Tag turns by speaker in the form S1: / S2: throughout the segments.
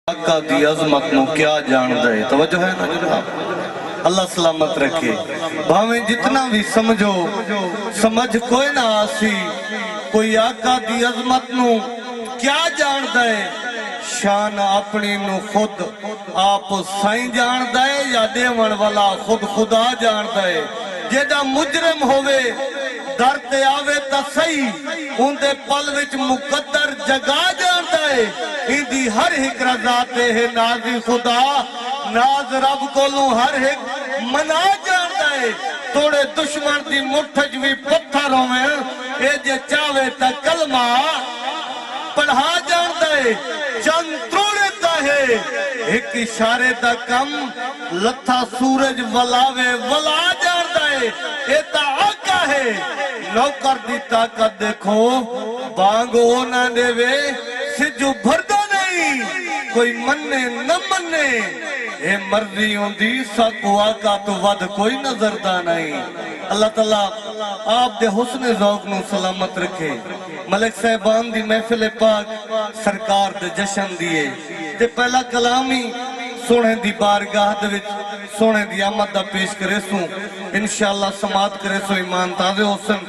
S1: آقا دی عظمت نو کیا جان دے توجہ ہے نا جناب اللہ سلامت رکھے بھاویں جتنا بھی سمجھو سمجھ کوئی نہ آسی کوئی آقا دی عظمت نو کیا جان دے شان اپنی نو خود آپ سائیں جان دے یا دیون والا خود خدا جان دے جیدہ مجرم ہوئے در تے آوے تا صحیح ان دے پل وچ مقدر جگہ جان دے ان دی ہر ایک رضا تے ہے نازی خدا ناز رب کولوں ہر ایک منا جان دے توڑے دشمن دی مٹھج بھی پتھر ہوئے اے جے چاوے تا کلمہ پڑھا جان دے چند توڑے تا ہے ایک اشارے دا کم لتھا سورج ولاوے ولا جان دے اے تا آقا ہے نوکر دی طاقت دیکھو بانگو نہ دے وے سجو بھردہ نہیں کوئی مننے نہ مننے اے مرضی ہوندی ساکو آقا تو ود کوئی نظر دا نہیں اللہ تعالیٰ آپ دے حسن ذوق نو سلامت رکھے ملک صاحبان دی محفل پاک سرکار دے جشن دیئے تے پہلا کلامی سونے دی بارگاہ دے وچ سونے دی آمد دا پیش کرے سوں انشاءاللہ سماعت کرے سو ایمان تازے حسن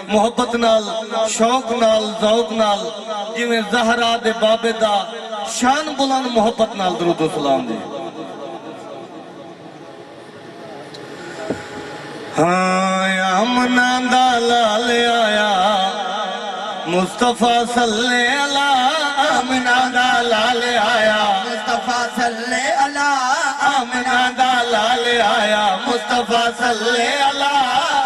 S1: محبت نال شوق نال ذوق نال جویں زہرا دے بابے دا شان بلند محبت نال درود و سلام دے ہاں آمنہ دا لال آیا مصطفیٰ صلی اللہ آمنہ دا لال آیا
S2: مصطفیٰ صلی اللہ
S1: آمنہ دا لال آیا مصطفیٰ صلی اللہ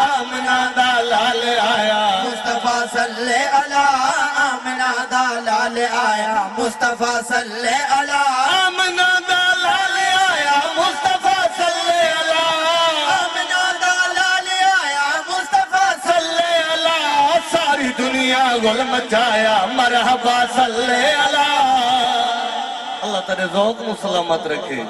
S1: آمنہ دا لال آیا
S2: مصطفیٰ صلی اللہ آمنہ دا لال آیا مصطفیٰ صلی اللہ
S1: آمنہ دا لال آیا مصطفیٰ صلی اللہ
S2: آمنہ دا لال آیا مصطفیٰ
S1: صلی اللہ ساری دنیا گل مچایا مرحبا صلی اللہ اللہ تیرے ذوق نو سلامت رکھے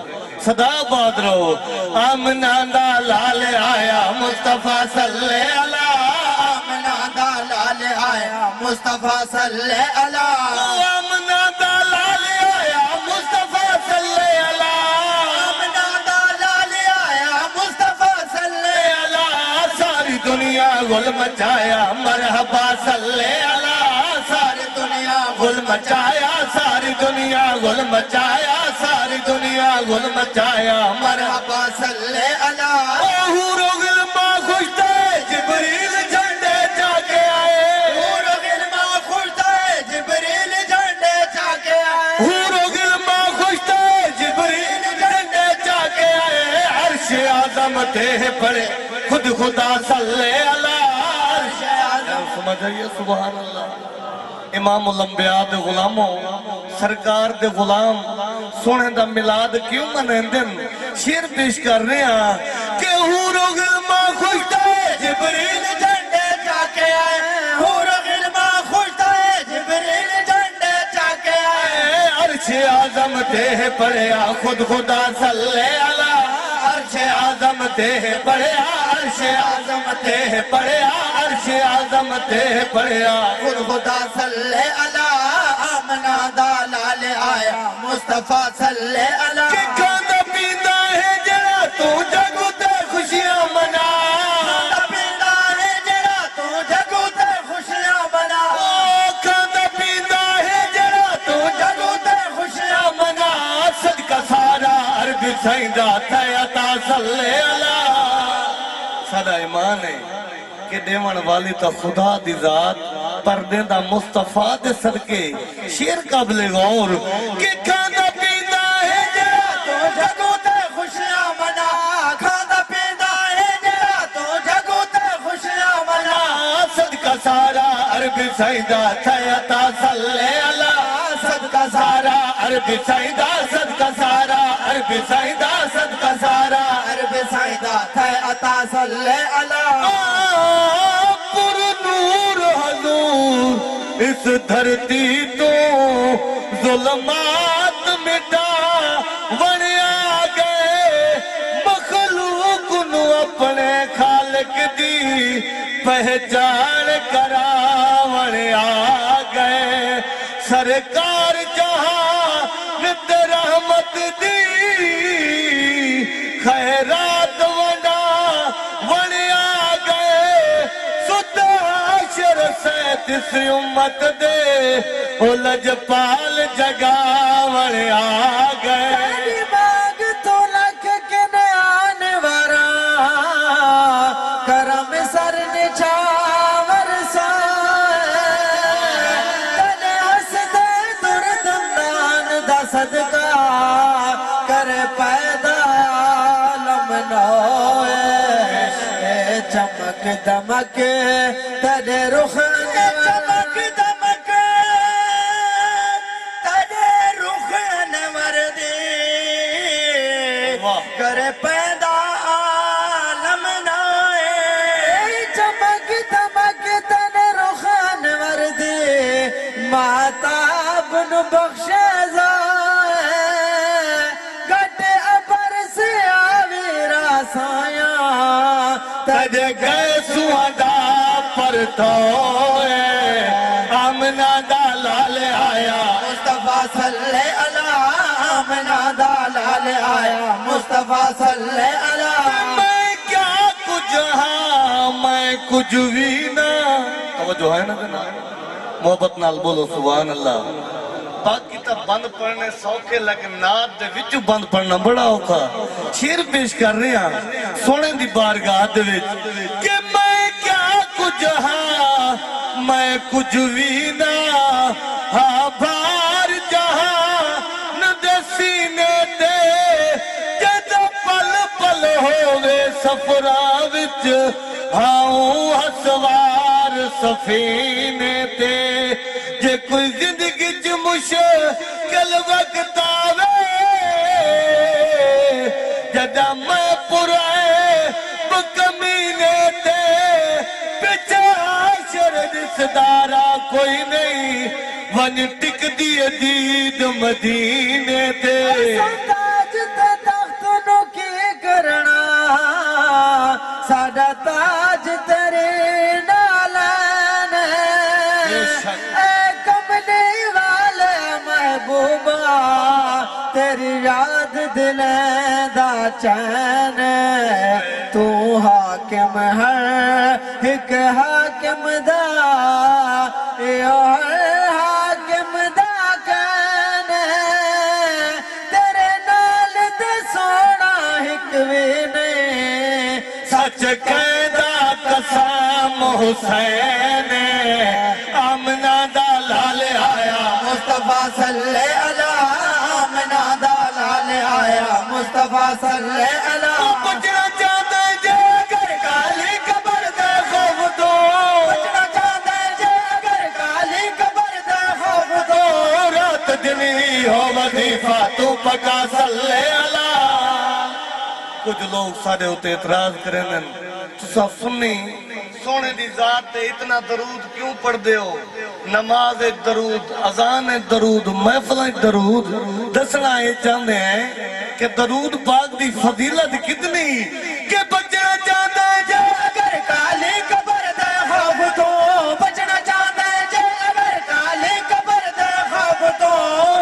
S1: صدا باد رہو آمنہ دا لال آیا مصطفیٰ صلی اللہ
S2: آمنہ دا لال آیا مصطفیٰ صلی اللہ
S1: آمنہ دا لال آیا مصطفیٰ صلی اللہ
S2: آمنہ دا لال آیا مصطفیٰ صلی
S1: اللہ ساری دنیا گل مچایا مرحبا صلی اللہ ساری دنیا گل مچایا ساری دنیا گل مچایا ساری دنیا گل مچایا
S2: مرحبا صلی اللہ
S1: حور و غلما خوش تھے جبریل جھنڈے جا کے آئے
S2: حور و غلما خوش تھے جبریل جھنڈے جا کے آئے
S1: حور و غلما خوش تھے جبریل جھنڈے جا کے آئے عرش اعظم تے پڑے خود خدا صلی اللہ عرش اعظم سمجھ آئیے سبحان اللہ امام الانبیاء دے غلاموں سرکار دے غلام سونے دا ملاد کیوں منیں دن شیر پیش کر رہے ہیں کہ حور و غلما خوش تھے
S2: جبریل جھنڈے جا کے آئے حور و غلما خوش تھے جبریل جھنڈے جا کے آئے
S1: عرش اعظم تے پڑیا خود خدا صلی اللہ عرش اعظم تے پڑیا عرش اعظم تے پڑیا عرش اعظم تے پڑیا
S2: خود خدا صلی اللہ آمنہ دا لال آیا مصطفیٰ صلی اللہ
S1: کہ کھانا پینا ہے جڑا تو جگو تے خوشیاں منا
S2: کھانا پینا ہے جڑا تو جگو تے خوشیاں منا
S1: کھانا پینا ہے جڑا تو جگو تے خوشیاں منا صدقہ سارا عرب سائندہ تے عطا صلی اللہ سادہ ایمان ہے کہ دیوان والی تا خدا دی ذات پردے دا مصطفیٰ دے صدقے شیر قابل غور کہ کھانا پینا ہے جڑا
S2: تو جگو تے خوشیاں منا کھانا پینا ہے جڑا تو جگو تے خوشیاں منا
S1: صدقہ سارا عرب سائدہ تھیتا صلی اللہ صدقہ سارا عرب سائدہ صدقہ سارا عرب سائدہ صدقہ سارا
S2: عرب سائدہ تھے عطا صلی اللہ
S1: پر نور حضور اس دھرتی تو ظلمات مٹا ونیا گئے مخلوق نو اپنے خالق دی پہچان کرا ونیا گئے سرکار جہاں نت رحمت دی خیرات ونڈا ونیا گئے ستا عشر سیت اس امت دے او لجپال جگا ونیا گئے
S2: تیری باغ تو لکھ کے نیان ورا کرم سر نچاور سائے تنے ہس دے دردندان دا صدقہ کر پیدا عالم نوئے اے چمک دمک تنے رخ چمک دمک تنے رخ نور دے کر پیدا عالم نوئے چمک دمک تنے رخ نور دے ماتاب نو بخشے زائے گھٹ ابر سے آویرا سایاں
S1: تج گئے سوادا پرتوئے آمنہ دا لال آیا
S2: مصطفیٰ صلی اللہ آمنہ دا لال آیا مصطفیٰ صلی اللہ
S1: میں کیا کچھ ہاں میں کچھ بھی نہ توجہ ہے نا جنا محبت نال بولو سبحان اللہ باقی تا بند پڑھنے سوکے لیکن ناد دے وچو بند پڑھنا بڑا ہوکا شیر پیش کر رہے ہیں سونے دی بارگاہ دے وچ کہ میں کیا کچھ ہاں میں کچھ بھی نہ ہاں بھار جہاں نہ دے سینے دے جد پل پل ہوئے سفرہ وچ ہاں ہسوار سفینے تے جے کوئی زندگی چ مشکل وقت آوے جدا میں پرائے بکمینے تے پچھا شرد صدارہ کوئی نہیں ون ٹک دیئے دید مدینے تے
S2: تاج تے تخت نو کی کرنا ساڈا تاج تیرے نالین اے کملی والے محبوبہ تیری یاد دلیں دا چین تو حاکم ہے ایک حاکم دا یا حاکم دا کین تیرے نال تے سونا ایک بھی نہیں
S1: سچ قیدہ قسم حسین آمنہ دا لال آیا
S2: مصطفیٰ صلی اللہ آمنہ دا لال آیا مصطفیٰ صلی اللہ
S1: بچنا چاہتا ہے جے اگر کالی قبر دے خوف دو
S2: بچنا چاہتا ہے جے اگر کالی قبر دے خوف دو
S1: رات دنی ہو وظیفہ تو پکا صلی اللہ کچھ لوگ سارے ہوتے اعتراض کریں تسا سنی سونے دی ذات تے اتنا درود کیوں پڑھ دے ہو نماز درود اذان درود محفل درود دسنا یہ چاہتے ہیں کہ درود پاک دی فضیلت کتنی کہ بچنا چاہتا ہے جے
S2: اگر کالی قبر دے خوف دو بچنا چاہتا ہے جے اگر کالی قبر دے خوف دو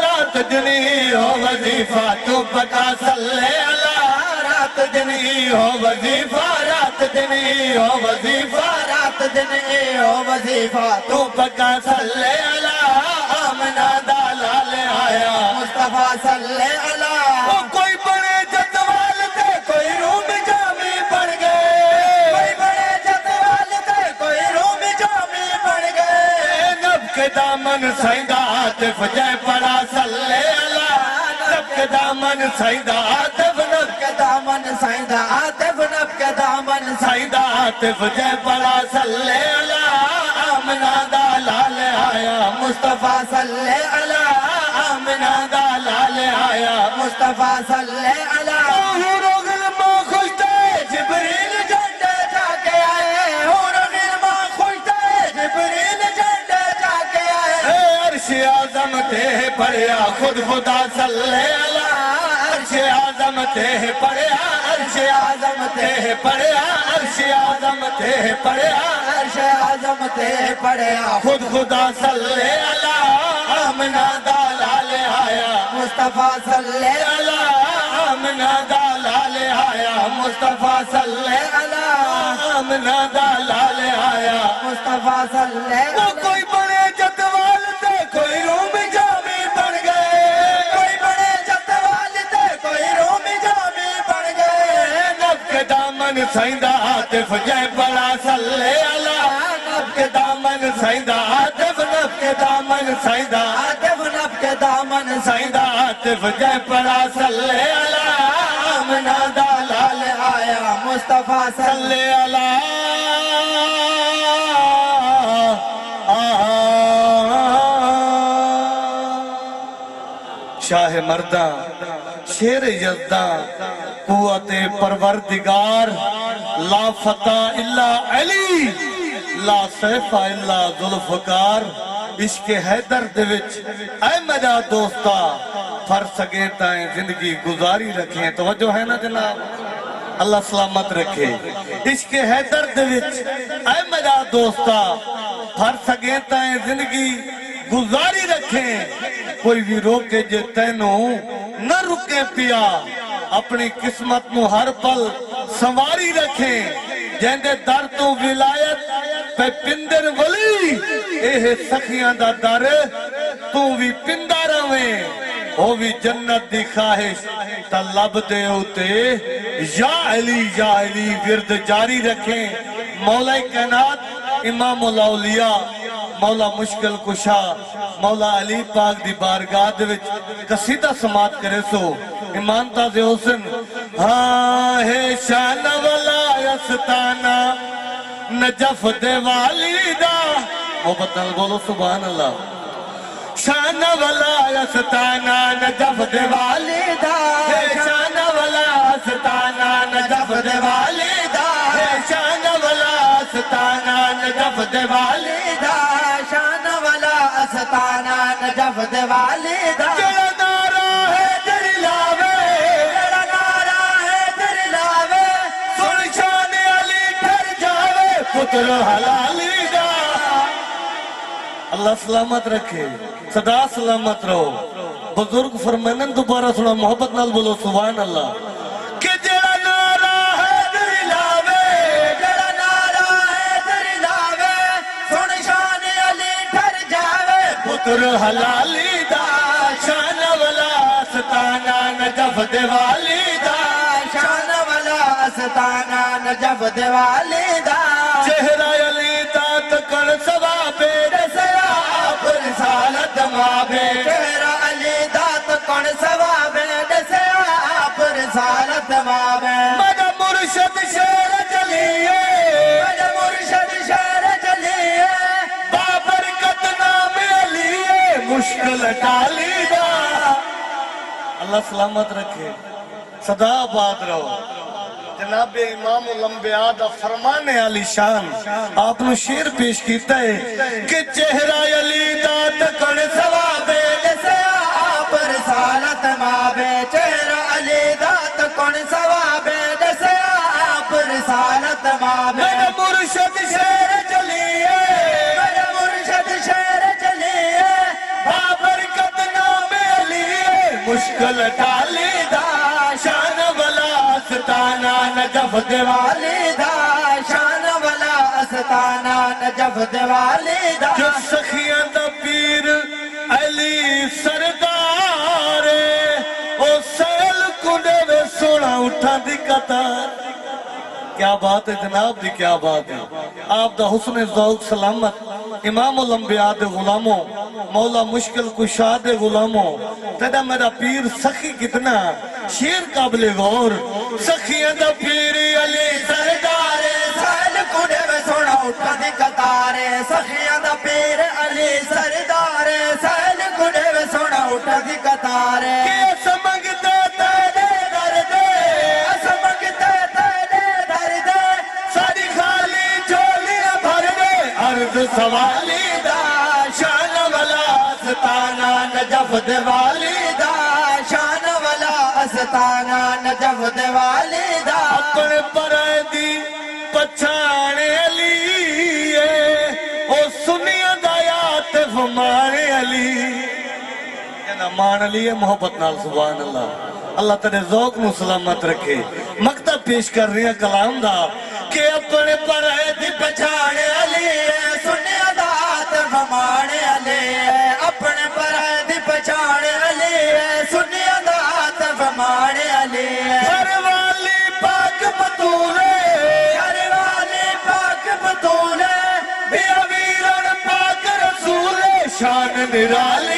S1: رات دنی ہو وظیفہ تو پکا صلی اللہ رات دنی ہو وظیفہ رات دنی ہو وظیفہ
S2: رات دن ہو وظیفہ
S1: تو پکا صلی اللہ آمنہ دا لال آیا
S2: مصطفیٰ صلی اللہ
S1: وہ کوئی بڑے جتوال تھے کوئی روم جامی پڑ گئے
S2: کوئی بڑے جتوال تھے کوئی روم جامی پڑ گئے
S1: نب کے دامن سائیدہ آتف جائے پڑا صلی اللہ نب کے دامن سائیدہ آتف نب
S2: کے دامن سائیدہ آتف نب کے دامن
S1: سائیدہ آتف جائے پڑا صلی اللہ آمنہ دا لال آیا
S2: مصطفیٰ صلی اللہ
S1: آمنہ دا لال آیا
S2: مصطفیٰ صلی اللہ
S1: حور و غلمہ خوش تھے
S2: جبریل جھنڈے جا کے آئے حور و غلمہ خوش تھے جبریل جھنڈے جا کے آئے
S1: عرش اعظم تے پڑھیا خود خدا صلی اللہ عرش اعظم تے پڑھیا عرش اعظم تے پڑھیا عرش اعظم تے پڑھیا
S2: عرش اعظم تے پڑھیا
S1: خود خدا صلی اللہ آمنہ دا لال آیا
S2: مصطفیٰ صلی اللہ
S1: آمنہ دا لال آیا مصطفیٰ صلی اللہ آمنہ دا لال آیا
S2: مصطفیٰ صلی اللہ
S1: وہ کوئی بڑے جتوال تھے کوئی روم جامی بن گئے
S2: کوئی بڑے جتوال تھے کوئی روم جامی بن گئے
S1: نب کے دامن سائندہ عاطف جے بڑا صلی اللہ نب کے دامن سائندہ عاطف نب کے دامن سائندہ
S2: آتف نب کے دامن
S1: سائندہ عاطف جے بڑا صلی اللہ آمنہ دا لال
S2: آیا مصطفیٰ صلی
S1: صلی اللہ شاہ مرداں شیر یزداں قوت پروردگار لا فتح الا علی لا سیف الا ذوالفقار عشق حیدر دے وچ اے میرا دوستا پھر سگے تائیں زندگی گزاری رکھیں توجہ ہے نا جناب اللہ سلامت رکھے عشق حیدر دے وچ اے میرا دوستا پھر سگے تائیں زندگی گزاری رکھیں کوئی بھی روکے جے تینوں نہ رکے پیا اپنی قسمت نو ہر پل سنواری رکھیں جہندے در تو ولایت پہ پندر ولی اے سخیاں دا در تو بھی پندہ رویں وہ بھی جنت دی خواہش طلب دے ہوتے یا علی ورد جاری رکھیں مولا کائنات امام الاولیاء مولا مشکل کشا مولا علی پاک دی بارگاہ دے وچ قصیدہ سماعت کرے سو ایمان تازے حسن ہاں ہے شان والا یستانا نجف دے والیدہ محبت نال بولو سبحان اللہ شان والا یستانا نجف دے والیدہ ہے شان والا یستانا نجف دے والیدہ ہے شان والا یستانا نجف دے والیدہ
S2: شان والا استانا نجف دے والدہ
S1: جڑا نعرہ ہے تیری لاوے
S2: جڑا نعرہ ہے تیری لاوے
S1: سن شان علی ٹھر جاوے پتر حلالی دا اللہ سلامت رکھے صدا سلامت رہو بزرگ فرمائنن دوبارہ سنا محبت نال بولو سبحان اللہ کہ جڑا نعرہ ہے تیری لاوے
S2: جڑا نعرہ ہے تیری لاوے سن شان علی ٹھر جاوے
S1: پتر حلالی دا شان والا ستانا نجف دے والی دا
S2: شان والا استانا نجف دے والدہ
S1: چہرہ علی دا تکن ثوابے
S2: دسیا
S1: آپ رسالت مابے
S2: چہرہ علی دات کون ثواب دسیا آپ رسالت مابے
S1: مدہ مرشد شیر جلیے
S2: مجھے مرشد شہر چلیے
S1: بابرکت نام علیے مشکل ٹالی دا اللہ سلامت رکھے صدا آباد رہو جناب امام الانبیاء دا فرمانے علی شان آپ نے شیر پیش کیتا ہے کہ چہرہ علی دا تکن ثوابے
S2: دسیا آپ رسالت مابے چہرہ علی دات کون ثواب دسیا آپ رسالت مابے
S1: میرے مرشد شیر جلیے
S2: میرے مرشد شہر چلیے
S1: بابرکت نام علیے مشکل ٹالی دا شان والا ستانا نجف دے
S2: والدہ شان والا استانا نجف دے والدہ
S1: جو سخیاں دا پیر علی سردار او سیل کنڈے میں سونا اٹھا دی قطار کیا بات ہے جناب دی کیا بات ہے آپ دا حسن ذوق سلامت امام الانبیاء دے غلاموں مولا مشکل کشا دے غلاموں تیرا میرا پیر سخی کتنا شیر قابل غور سخیاں دا پیر علی سردار
S2: سیل کنڈے میں سونا اٹھا دی قطارے سخیاں دا پیر علی سردار سیل کنڈے میں سونا اٹھا دی قطارے
S1: کہ سمگتے تیرے دردے
S2: سمگتے تیرے درد
S1: ساری خالی جھولیاں بھر دے عرض سوالی دا شان والا ستانا نجف دے والی دا
S2: شان والا استانا نجف دے والدہ
S1: اپنے پرائے دی پچھانے لیے او سنیا دایات فمانے علی کہنا مان علی ہے محبت نال سبحان اللہ اللہ تیرے ذوق نو سلامت رکھے مکتب پیش کر رہی ہیں کلام دا کہ اپنے پرے دی
S2: پچھاڑ علی سنیا دات فمان علی اپنے پرے دی پچھاڑ علی سنیا دات فمان علی
S1: گھر والی پاک بطولے
S2: گھر والی پاک بطولے
S1: بیا ویرن پاک رسول شان نرالی